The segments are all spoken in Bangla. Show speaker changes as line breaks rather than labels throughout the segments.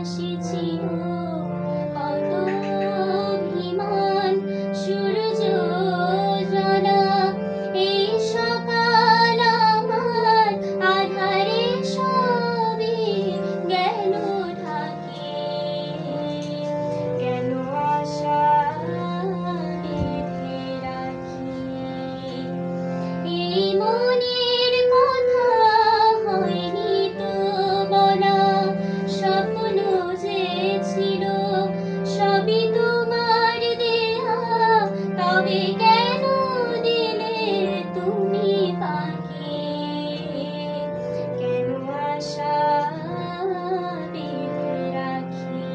আকাশে ছিল কত অভিমান, সূর্য জানা এই সকাল আমার আধারে সবে গেল ঢাকে। কেন আশা বেঁধে রাখি, এই মনের কথা হয়নি তো বলা, স্বপ্ন যে ছিল সবই তোমার দেয়া, তবে কেন দিলে তুমি ফাঁকি? কেন আশা বেঁধে রাখি,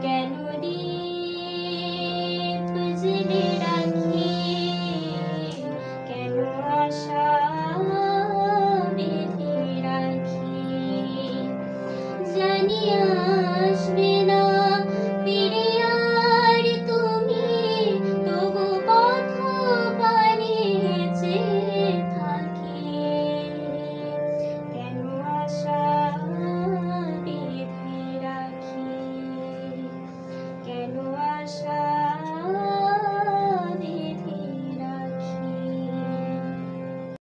কেন দীপ জ্বেলে রাখি, কেন আশা বেঁধে রাখি? জানি